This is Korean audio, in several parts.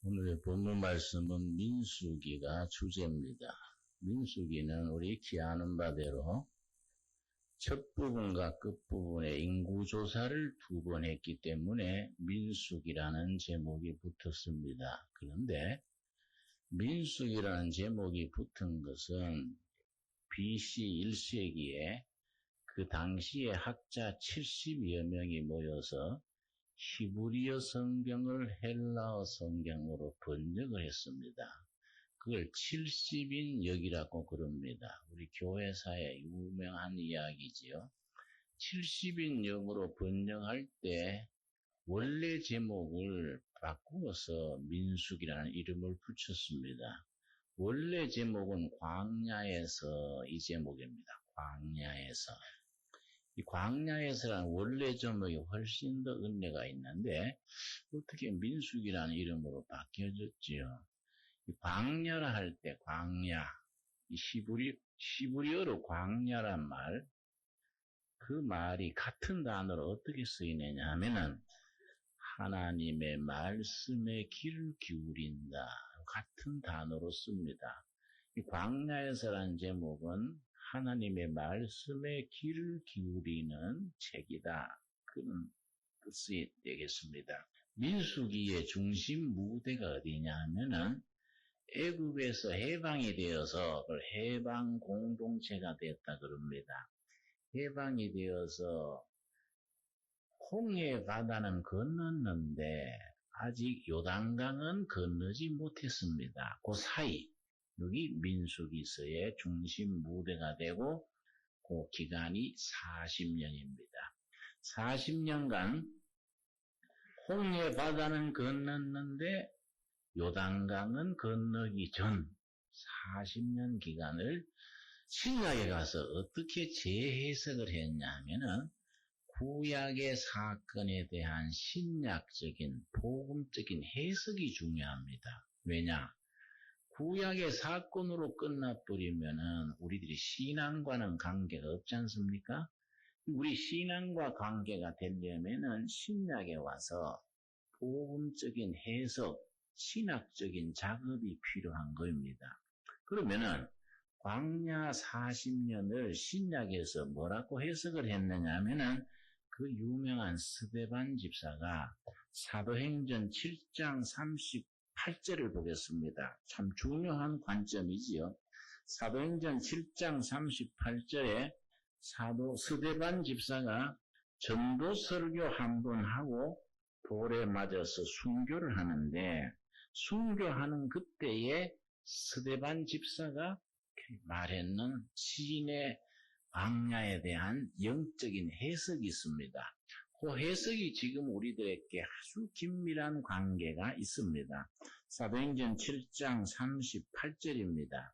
오늘의 본문 말씀은 민수기가 주제입니다. 민수기는 우리 익히 아는 바대로 첫 부분과 끝부분에 인구조사를 2번 했기 때문에 민수기라는 제목이 붙었습니다. 그런데 민수기라는 제목이 붙은 것은 BC 1세기에 그 당시에 학자 70여 명이 모여서 히브리어 성경을 헬라어 성경으로 번역을 했습니다. 그걸 70인역이라고 그럽니다. 우리 교회사의 유명한 이야기지요. 70인역으로 번역할 때 원래 제목을 바꾸어서 민수기라는 이름을 붙였습니다. 원래 제목은 광야에서 이 제목입니다. 광야에서. 이 광야에서라는 원래 제목이 훨씬 더 은혜가 있는데 어떻게 민수기라는 이름으로 바뀌어졌지요? 이 광야라 할 때 광야, 이 히브리어로 광야란 말, 그 말이 같은 단어로 어떻게 쓰이느냐 하면은 하나님의 말씀에 귀를 기울인다. 같은 단어로 씁니다. 이 광야에서라는 제목은 하나님의 말씀에 귀를 기울이는 책이다. 그런 뜻이 되겠습니다. 민수기의 중심 무대가 어디냐 하면은 애굽에서 해방이 되어서 해방 공동체가 되었다 그럽니다. 해방이 되어서 홍해 바다는 건넜는데 아직 요단강은 건너지 못했습니다. 그 사이 여기 민수기서의 중심 무대가 되고 그 기간이 40년입니다. 40년간 홍해 바다는 건넜는데 요단강은 건너기 전 40년 기간을 신약에 가서 어떻게 재해석을 했냐 하면은 구약의 사건에 대한 신약적인 복음적인 해석이 중요합니다. 왜냐? 구약의 사건으로 끝나버리면은 우리들이 신앙과는 관계가 없지 않습니까? 우리 신앙과 관계가 되려면은 신약에 와서 복음적인 해석, 신학적인 작업이 필요한 겁니다. 그러면은 광야 40년을 신약에서 뭐라고 해석을 했느냐 하면은 그 유명한 스데반 집사가 사도행전 7장 38절을 보겠습니다. 참 중요한 관점이지요. 사도행전 7장 38절에 사도 스데반 집사가 전도 설교 한 번 하고 돌에 맞아서 순교를 하는데 순교하는 그때에 스데반 집사가 말했는 시인의 광야에 대한 영적인 해석이 있습니다. 그 해석이 지금 우리들에게 아주 긴밀한 관계가 있습니다. 사도행전 7장 38절입니다.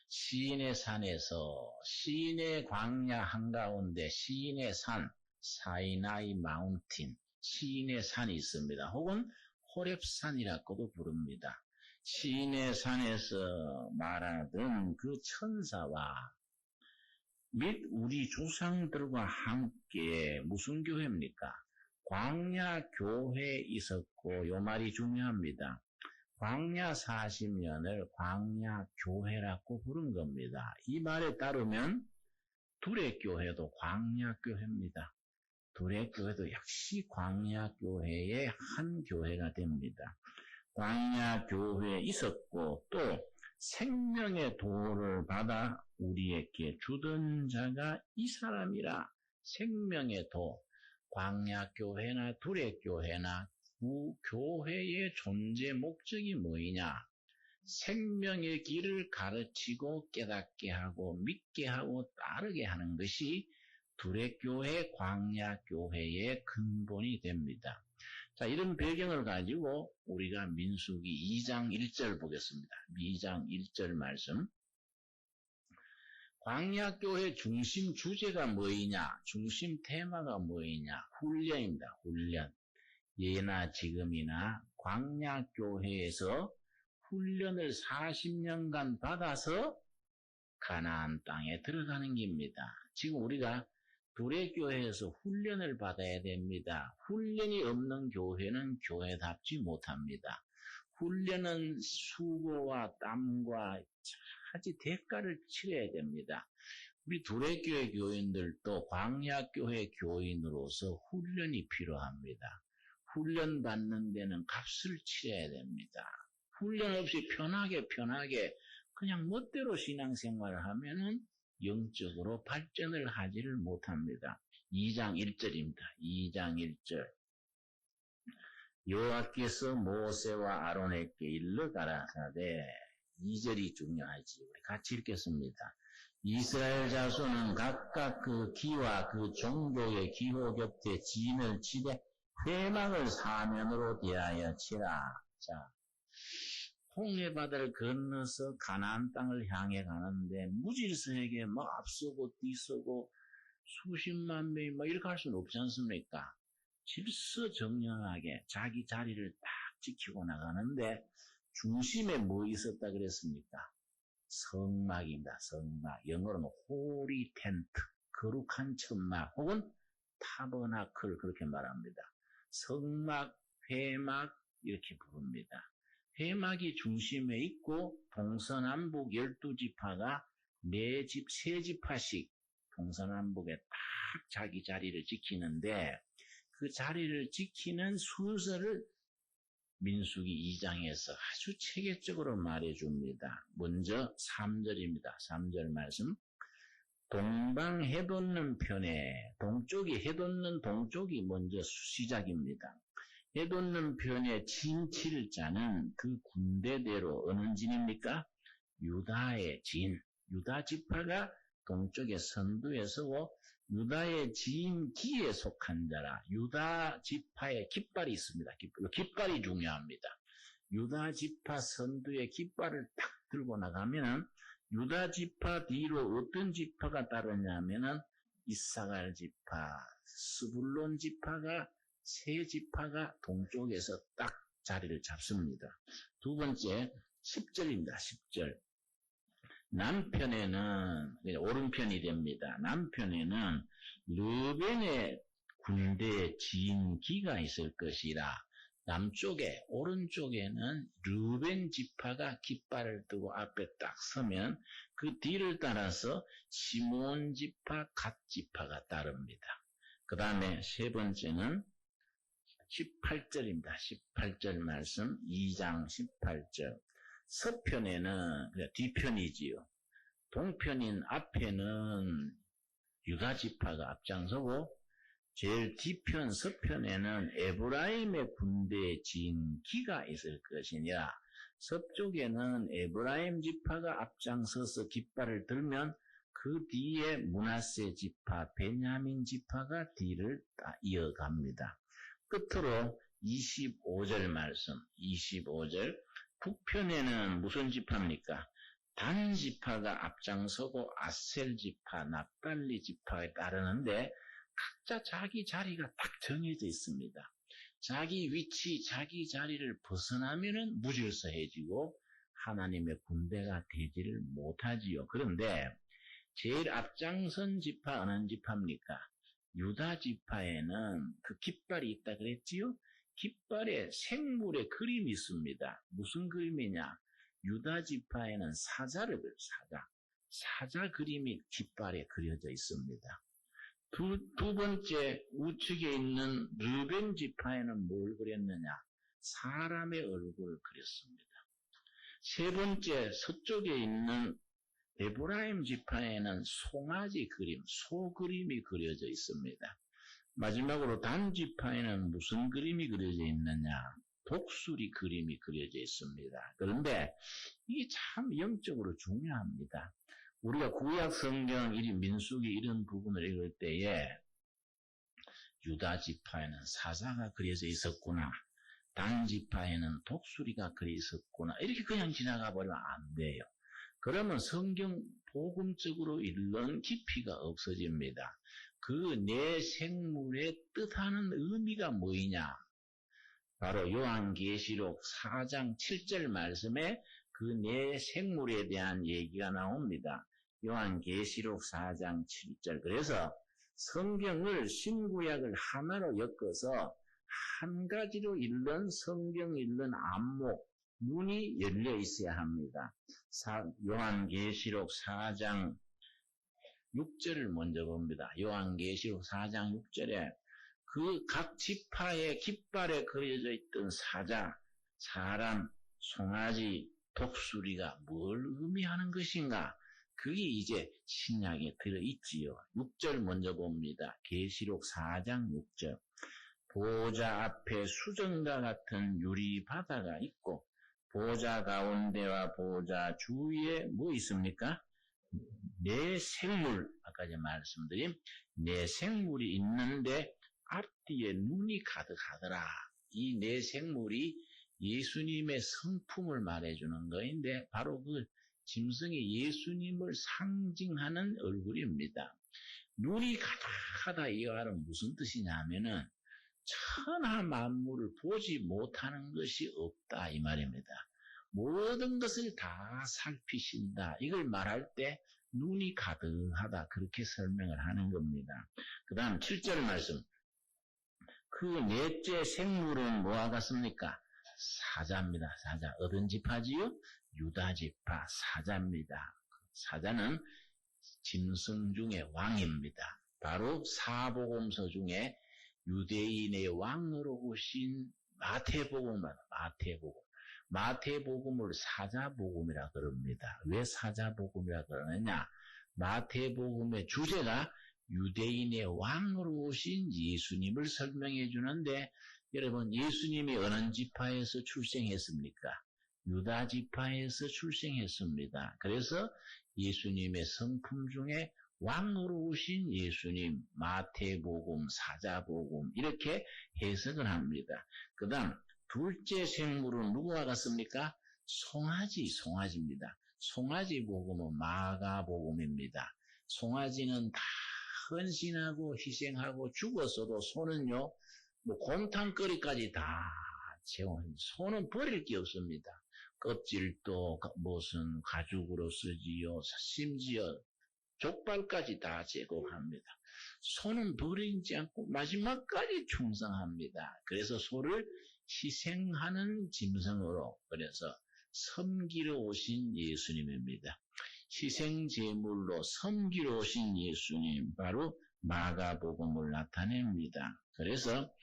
시인의 산에서 시인의 광야 한가운데 시인의 산 사이나이 마운틴 시인의 산이 있습니다. 혹은 호렙산이라고도 부릅니다. 시인의 산에서 말하던 그 천사와 및 우리 조상들과 함께 무슨 교회입니까? 광야 교회에 있었고 요 말이 중요합니다. 광야 40년을 광야 교회라고 부른 겁니다. 이 말에 따르면 둘의 교회도 광야 교회입니다. 둘의 교회도 역시 광야 교회의 한 교회가 됩니다. 광야 교회에 있었고 또 생명의 도를 받아 우리에게 주던 자가 이 사람이라. 생명의 도, 광야 교회나 둘의 교회나 교회의 존재 목적이 뭐이냐? 생명의 길을 가르치고 깨닫게 하고 믿게 하고 따르게 하는 것이 둘의 교회, 광야 교회의 근본이 됩니다. 자, 이런 배경을 가지고 우리가 민수기 2장 1절 보겠습니다. 2장 1절 말씀. 광야 교회 중심 주제가 뭐이냐? 중심 테마가 뭐이냐? 훈련입니다. 훈련. 예나 지금이나 광야 교회에서 훈련을 40년간 받아서 가나안 땅에 들어가는 겁니다. 지금 우리가 두레교회에서 훈련을 받아야 됩니다. 훈련이 없는 교회는 교회답지 못합니다. 훈련은 수고와 땀과 차지 대가를 치러야 됩니다. 우리 두레교회 교인들도 광야교회 교인으로서 훈련이 필요합니다. 훈련 받는 데는 값을 치러야 됩니다. 훈련 없이 편하게 그냥 멋대로 신앙생활을 하면은 영적으로 발전을 하지를 못합니다. 2장 1절입니다. 2장 1절. 여호와께서 모세와 아론에게 일러 가라사대 2절이 중요하지. 우리 같이 읽겠습니다. 이스라엘 자손은 각각 그 기와 그 종교의 기호 곁에 진을 치되 회막을 사면으로 대하여 치라. 자, 홍해바다를 건너서 가나안 땅을 향해 가는데 무질서하게 앞서고 뒤서고 수십만 명이 이렇게 할 수는 없지 않습니까? 질서정연하게 자기 자리를 딱 지키고 나가는데 중심에 뭐 있었다 그랬습니까? 성막입니다. 성막. 영어로는 홀리 텐트, 거룩한 천막 혹은 타버나클 그렇게 말합니다. 성막, 회막 이렇게 부릅니다. 회막이 중심에 있고 동서남북 12지파가 세 지파씩 동서남북에 딱 자기 자리를 지키는데 그 자리를 지키는 순서를 민수기 2장에서 아주 체계적으로 말해줍니다. 먼저 3절입니다. 3절 말씀. 동방 해돋는 편에 해돋는 동쪽이 먼저 시작입니다. 해돋는 편에 진칠 자는 그 군대대로 어느 진입니까? 유다의 진. 유다 지파가 동쪽의 선두에 서고 유다의 진기에 속한 자라. 유다 지파의 깃발이 있습니다. 깃발이 중요합니다. 유다 지파 선두에 깃발을 딱 들고 나가면 유다 지파 뒤로 어떤 지파가 따르냐면은 이사갈 지파, 스불론 지파가 세 지파가 동쪽에서 딱 자리를 잡습니다. 두 번째 10절입니다. 10절. 남편에는 오른편이 됩니다. 남편에는 르벤의 군대 진기가 있을 것이라. 남쪽에 오른쪽에는 르벤 지파가 깃발을 뜨고 앞에 딱 서면 그 뒤를 따라서 시몬 지파, 갓 지파가 따릅니다. 그 다음에 세 번째는 18절입니다. 18절 말씀 2장 18절. 서편에는 뒤편이지요. 동편인 앞에는 유다 지파가 앞장서고 제일 뒤편 서편에는 에브라임의 군대의 진기가 있을 것이니라. 서쪽에는 에브라임 지파가 앞장서서 깃발을 들면 그 뒤에 므낫세 지파, 베냐민 지파가 뒤를 이어갑니다. 끝으로 25절 말씀, 25절. 북편에는 무슨 지파입니까? 단 지파가 앞장서고 아셀 지파, 납달리 지파에 따르는데 각자 자기 자리가 딱 정해져 있습니다. 자기 위치, 자기 자리를 벗어나면은 무질서해지고 하나님의 군대가 되지를 못하지요. 그런데 제일 앞장선 지파 어느 지파입니까? 유다 지파에는 그 깃발이 있다 그랬지요? 깃발에 생물의 그림이 있습니다. 무슨 그림이냐? 유다 지파에는 사자를 사자 그림이 깃발에 그려져 있습니다. 두 번째 우측에 있는 르벤 지파에는 뭘 그렸느냐? 사람의 얼굴을 그렸습니다. 세 번째 서쪽에 있는 에브라임 지파에는 송아지 그림, 소 그림이 그려져 있습니다. 마지막으로 단 지파에는 무슨 그림이 그려져 있느냐? 독수리 그림이 그려져 있습니다. 그런데 이게 참 영적으로 중요합니다. 우리가 구약 성경 민수기 이런 부분을 읽을 때에 유다 지파에는 사자가 그려져 있었구나. 단 지파에는 독수리가 그려 있었구나. 이렇게 그냥 지나가 버리면 안 돼요. 그러면 성경 복음적으로 읽는 깊이가 없어집니다. 그 내 생물의 뜻하는 의미가 뭐이냐? 바로 요한계시록 4장 7절 말씀에 그 내 생물에 대한 얘기가 나옵니다. 요한계시록 4장 7절. 그래서 성경을 신구약을 하나로 엮어서 한 가지로 읽는 성경 읽는 안목, 눈이 열려 있어야 합니다. 요한계시록 4장 6절을 먼저 봅니다. 요한계시록 4장 6절에 그 각 지파의 깃발에 그려져 있던 사자, 사람, 송아지, 독수리가 뭘 의미하는 것인가? 그게 이제 신약에 들어있지요. 6절 먼저 봅니다. 계시록 4장 6절. 보좌 앞에 수정과 같은 유리 바다가 있고 보좌 가운데와 보좌 주위에 뭐 있습니까? 네 생물, 아까 제가 말씀드린 네 생물이 있는데 앞뒤에 눈이 가득하더라. 이 네 생물이 예수님의 성품을 말해주는 거인데 바로 그 짐승이 예수님을 상징하는 얼굴입니다. 눈이 가득하다 이 말은 무슨 뜻이냐면은 천하 만물을 보지 못하는 것이 없다 이 말입니다. 모든 것을 다 살피신다. 이걸 말할 때 눈이 가득하다 그렇게 설명을 하는 겁니다. 그 다음 7절 말씀. 그 넷째 생물은 뭐와 같습니까? 사자입니다. 사자. 어떤 지파지요? 유다 지파 사자입니다. 사자는 짐승 중에 왕입니다. 바로 사복음서 중에 유대인의 왕으로 오신 마태복음을 사자복음이라 그럽니다. 왜 사자복음이라 그러느냐? 마태복음의 주제가 유대인의 왕으로 오신 예수님을 설명해 주는데 여러분 예수님이 어느 지파에서 출생했습니까? 유다 지파에서 출생했습니다. 그래서 예수님의 성품 중에 왕으로 오신 예수님, 마태복음, 사자복음 이렇게 해석을 합니다. 그 다음 둘째 생물은 누구와 같습니까? 송아지입니다. 송아지복음은 마가복음입니다. 송아지는 다 헌신하고 희생하고 죽었어도 소는요, 곰탕거리까지 다 채운, 소는 버릴 게 없습니다. 껍질도 무슨 가죽으로 쓰지요, 심지어 족발까지 다 제공합니다. 소는 버리지 않고 마지막까지 충성합니다. 그래서 소를 희생하는 짐승으로, 그래서 섬기러 오신 예수님입니다. 희생제물로 섬기러 오신 예수님, 바로 마가복음을 나타냅니다. 그래서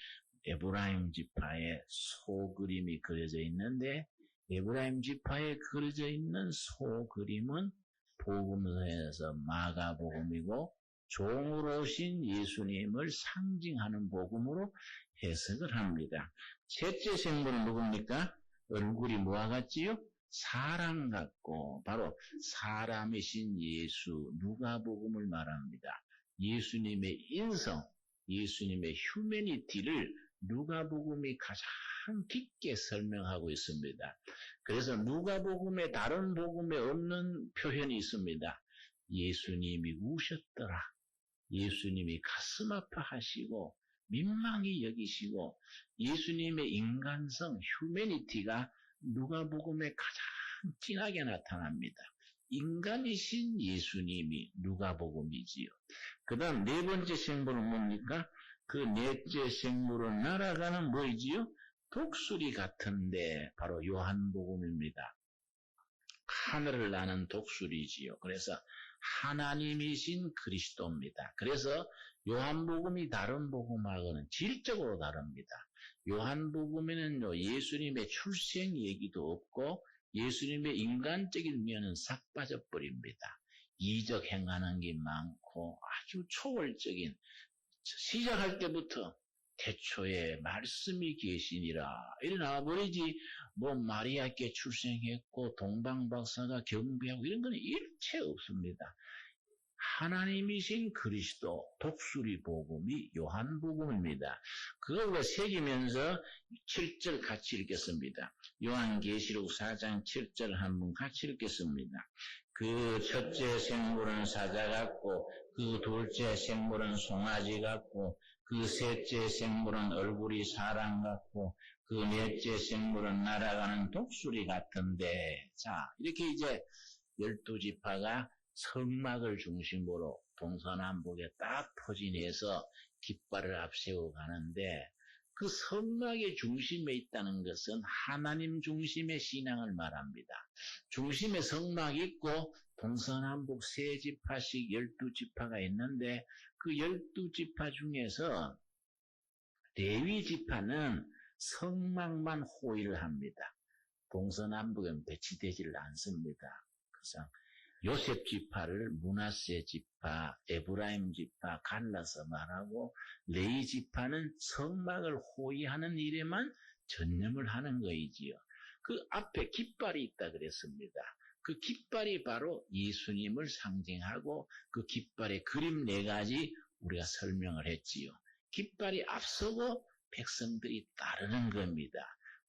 에브라임 지파에 소 그림이 그려져 있는데 에브라임 지파에 그려져 있는 소 그림은 복음서에서 마가복음이고 종으로 오신 예수님을 상징하는 복음으로 해석을 합니다. 셋째 생물은 누굽니까? 얼굴이 뭐와 같지요? 사람 같고 바로 사람이신 예수, 누가복음을 말합니다. 예수님의 인성, 예수님의 휴메니티를 누가복음이 가장 깊게 설명하고 있습니다. 그래서 누가복음에 다른 복음에 없는 표현이 있습니다. 예수님이 우셨더라. 예수님이 가슴 아파하시고 민망히 여기시고 예수님의 인간성, 휴메니티가 누가복음에 가장 진하게 나타납니다. 인간이신 예수님이 누가복음이지요. 그 다음 네 번째 생물은 뭡니까? 그 넷째 생물은 날아가는 뭐이지요? 독수리 같은데 바로 요한복음입니다. 하늘을 나는 독수리지요. 그래서 하나님이신 그리스도입니다. 그래서 요한복음이 다른 복음하고는 질적으로 다릅니다. 요한복음에는 예수님의 출생 얘기도 없고 예수님의 인간적인 면은 싹 빠져버립니다. 이적 행하는 게 많고 아주 초월적인, 시작할 때부터 태초에 말씀이 계시니라 이래 나와버리지 마리아께 출생했고 동방박사가 경배하고 이런 거는 일체 없습니다. 하나님이신 그리스도 독수리 복음이 요한복음입니다. 그걸 새기면서 7절 같이 읽겠습니다. 요한계시록 4장 7절 한번 같이 읽겠습니다. 그 첫째 생물은 사자 같고 그 둘째 생물은 송아지 같고 그 셋째 생물은 얼굴이 사람 같고 그 넷째 생물은 날아가는 독수리 같은데, 자 이렇게 이제 12지파가 성막을 중심으로 동서남북에 딱 포진해서 깃발을 앞세워 가는데 그 성막의 중심에 있다는 것은 하나님 중심의 신앙을 말합니다. 중심에 성막이 있고 동서남북 세 지파씩 12지파가 있는데 그 12지파 중에서 레위 지파는 성막만 호위를 합니다. 동서남북은 배치되지를 않습니다. 그래서 요셉 지파를 므낫세 지파, 에브라임 지파 갈라서 말하고 레위 지파는 성막을 호위하는 일에만 전념을 하는 거이지요. 그 앞에 깃발이 있다 그랬습니다. 그 깃발이 바로 예수님을 상징하고 그 깃발의 그림 4가지 우리가 설명을 했지요. 깃발이 앞서고 백성들이 따르는 겁니다.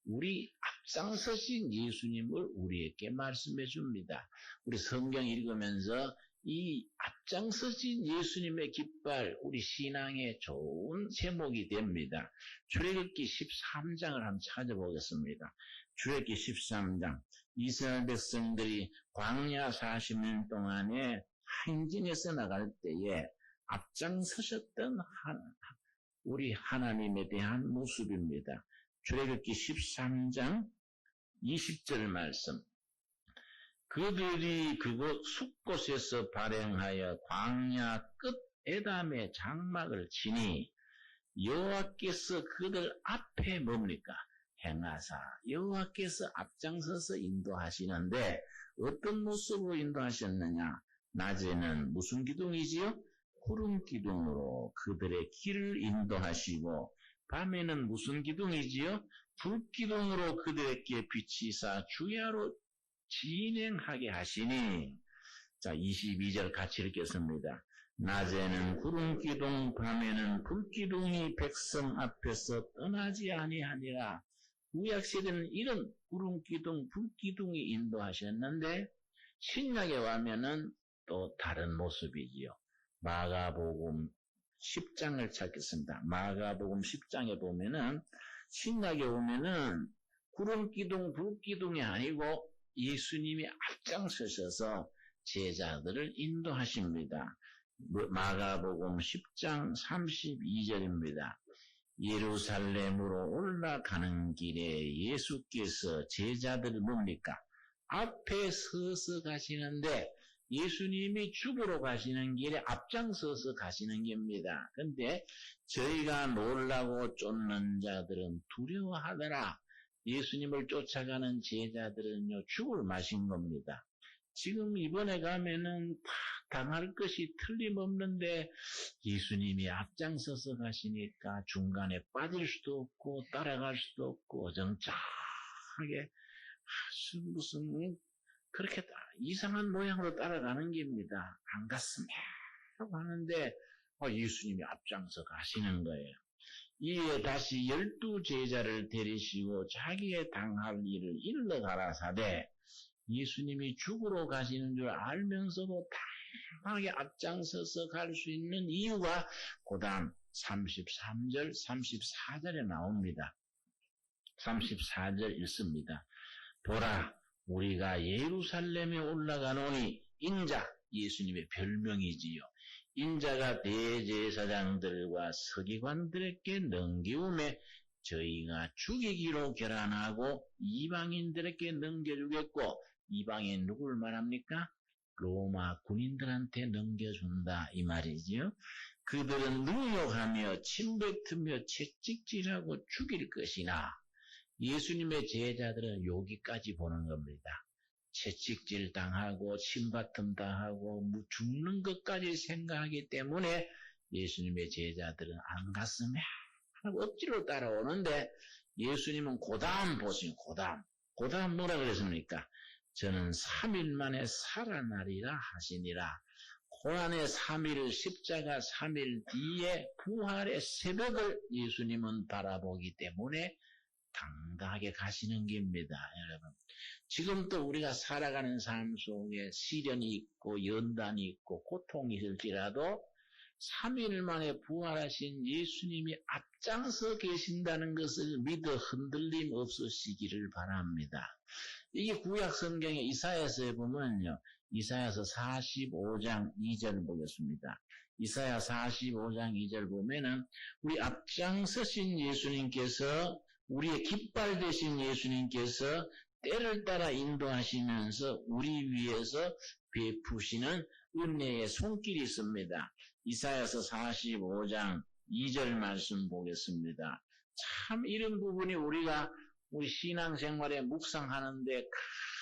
우리 앞장서신 예수님을 우리에게 말씀해 줍니다. 우리 성경 읽으면서 이 앞장서신 예수님의 깃발 우리 신앙의 좋은 제목이 됩니다. 출애굽기 13장을 한번 찾아보겠습니다. 출애굽기 13장 이스라엘 백성들이 광야 40년 동안에 행진해서 나갈 때에 앞장서셨던 우리 하나님에 대한 모습입니다. 출애굽기 13장 20절 말씀. 그들이 그곳 숲곳에서 발행하여 광야 끝 에담의 장막을 치니 여호와께서 그들 앞에 뭡니까? 행하사 여호와께서 앞장서서 인도하시는데 어떤 모습으로 인도하셨느냐? 낮에는 무슨 기둥이지요? 구름 기둥으로 그들의 길을 인도하시고 밤에는 무슨 기둥이지요? 불 기둥으로 그들에게 비치사 주야로 진행하게 하시니. 자, 22절 같이 읽겠습니다. 낮에는 구름 기둥, 밤에는 불 기둥이 백성 앞에서 떠나지 아니하니라. 구약시대는 이런 구름 기둥, 불 기둥이 인도하셨는데 신약에 와면은 또 다른 모습이지요. 마가복음 10장을 찾겠습니다. 마가복음 10장에 보면은 신약에 오면은 구름 기둥, 불 기둥이 아니고 예수님이 앞장서셔서 제자들을 인도하십니다. 마가복음 10장 32절입니다. 예루살렘으로 올라가는 길에 예수께서 제자들을 뭡니까? 앞에 서서 가시는데 예수님이 죽으러 가시는 길에 앞장서서 가시는 겁니다. 근데 저희가 놀라고 쫓는 자들은 두려워하더라. 예수님을 쫓아가는 제자들은요, 죽을 맛인 겁니다. 지금 이번에 가면은 다 당할 것이 틀림없는데 예수님이 앞장서서 가시니까 중간에 빠질 수도 없고 따라갈 수도 없고 어정쩡하게 무슨 그렇게 이상한 모양으로 따라가는 겁니다. 안 갔으면 하고 하는데 예수님이 앞장서 가시는 거예요. 이에 다시 12제자를 데리시고 자기의 당할 일을 일러 가라사대 예수님이 죽으러 가시는 줄 알면서도 당하게 앞장서서 갈 수 있는 이유가 그 다음 33절, 34절에 나옵니다. 34절 읽습니다. 보라, 우리가 예루살렘에 올라가노니 인자, 예수님의 별명이지요. 인자가 대제사장들과 서기관들에게 넘기움에 저희가 죽이기로 결단하고 이방인들에게 넘겨주겠고, 이방인 누굴 말합니까? 로마 군인들한테 넘겨준다 이 말이지요. 그들은 능욕하며 침뱉으며 채찍질하고 죽일 것이나 예수님의 제자들은 여기까지 보는 겁니다. 채찍질 당하고 침받음 당하고 죽는 것까지 생각하기 때문에 예수님의 제자들은 안 갔으면 하고 억지로 따라오는데 예수님은 고다음 보시면 고다음 뭐라 그랬습니까? 저는 3일 만에 살아나리라 하시니라. 고난의 3일, 십자가 3일 뒤에 부활의 새벽을 예수님은 바라보기 때문에 당당하게 가시는 겁니다. 여러분, 지금도 우리가 살아가는 삶 속에 시련이 있고 연단이 있고 고통이 있을지라도 3일 만에 부활하신 예수님이 앞장서 계신다는 것을 믿어 흔들림 없으시기를 바랍니다. 이게 구약 성경의 이사야서에 보면요, 이사야서 45장 2절 보겠습니다. 이사야 45장 2절 보면은 우리 앞장서신 예수님께서 우리의 깃발 되신 예수님께서 때를 따라 인도하시면서 우리 위해서 베푸시는 은혜의 손길이 있습니다. 이사야서 45장 2절 말씀 보겠습니다. 참 이런 부분이 우리가 우리 신앙생활에 묵상하는데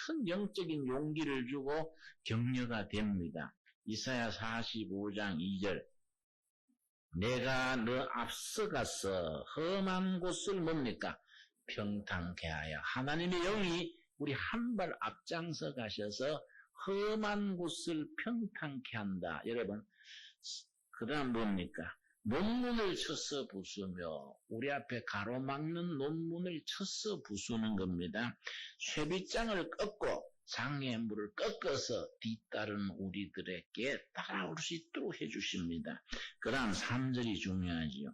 큰 영적인 용기를 주고 격려가 됩니다. 이사야 45장 2절 내가 너 앞서가서 험한 곳을 뭡니까? 평탄케 하여 하나님의 영이 우리 한 발 앞장서 가셔서 험한 곳을 평탄케 한다. 여러분 그 다음 뭡니까? 논문을 쳐서 부수며 우리 앞에 가로막는 논문을 쳐서 부수는 겁니다. 쇠빗장을 꺾고 장애물을 꺾어서 뒤따른 우리들에게 따라올 수 있도록 해주십니다. 그 다음 3절이 중요하지요.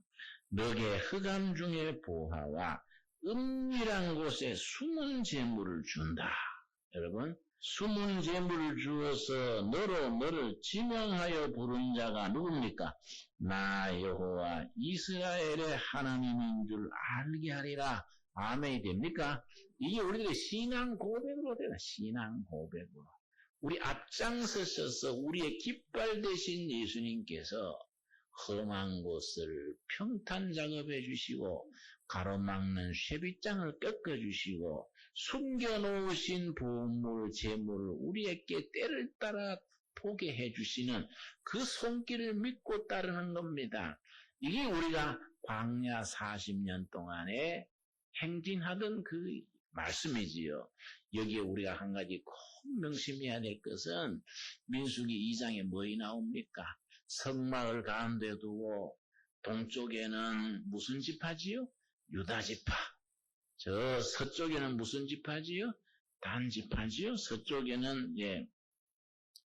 너게 흑암 중에 보화와 은밀한 곳에 숨은 재물을 준다. 여러분 숨은 재물을 주어서 너를 지명하여 부른 자가 누굽니까? 나 여호와 이스라엘의 하나님인 줄 알게 하리라. 아멘이 됩니까? 이게 우리들의 신앙 고백으로 되라. 신앙 고백으로. 우리 앞장서셔서 우리의 깃발 되신 예수님께서 험한 곳을 평탄 작업해 주시고 가로막는 쇠빗장을 꺾어 주시고 숨겨놓으신 보물 재물을 우리에게 때를 따라 보게 해주시는 그 손길을 믿고 따르는 겁니다. 이게 우리가 광야 40년 동안에 행진하던 그 말씀이지요. 여기에 우리가 한 가지 꼭 명심해야 될 것은 민수기 2장에 뭐이 나옵니까? 성막을 가운데 두고 동쪽에는 무슨 지파지요? 유다 지파. 저 서쪽에는 무슨 지파지요? 단 지파지요? 서쪽에는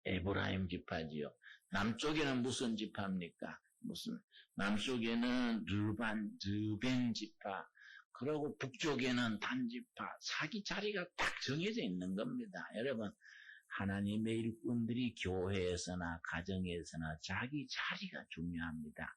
에브라임 지파지요. 남쪽에는 무슨 지파입니까? 남쪽에는 르벤 지파. 그리고 북쪽에는 단 지파. 자기 자리가 딱 정해져 있는 겁니다. 여러분, 하나님의 일꾼들이 교회에서나 가정에서나 자기 자리가 중요합니다.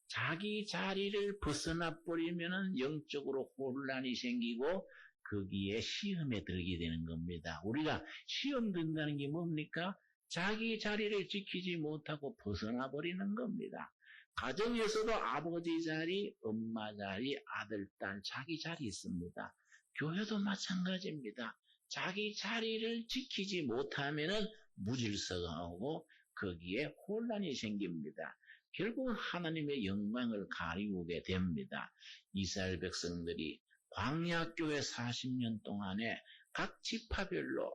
자기 자리를 벗어나 버리면은 영적으로 혼란이 생기고 거기에 시험에 들게 되는 겁니다. 우리가 시험 든다는 게 뭡니까? 자기 자리를 지키지 못하고 벗어나 버리는 겁니다. 가정에서도 아버지 자리, 엄마 자리, 아들, 딸, 자기 자리 있습니다. 교회도 마찬가지입니다. 자기 자리를 지키지 못하면은 무질서가 오고 거기에 혼란이 생깁니다. 결국은 하나님의 영광을 가리우게 됩니다. 이스라엘 백성들이 광야교회 40년 동안에 각 지파별로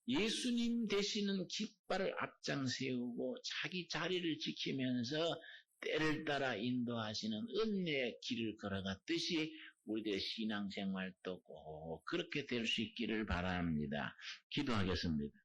예수님 되시는 깃발을 앞장 세우고 자기 자리를 지키면서 때를 따라 인도하시는 은혜의 길을 걸어갔듯이 우리들의 신앙생활도 꼭 그렇게 될 수 있기를 바랍니다. 기도하겠습니다.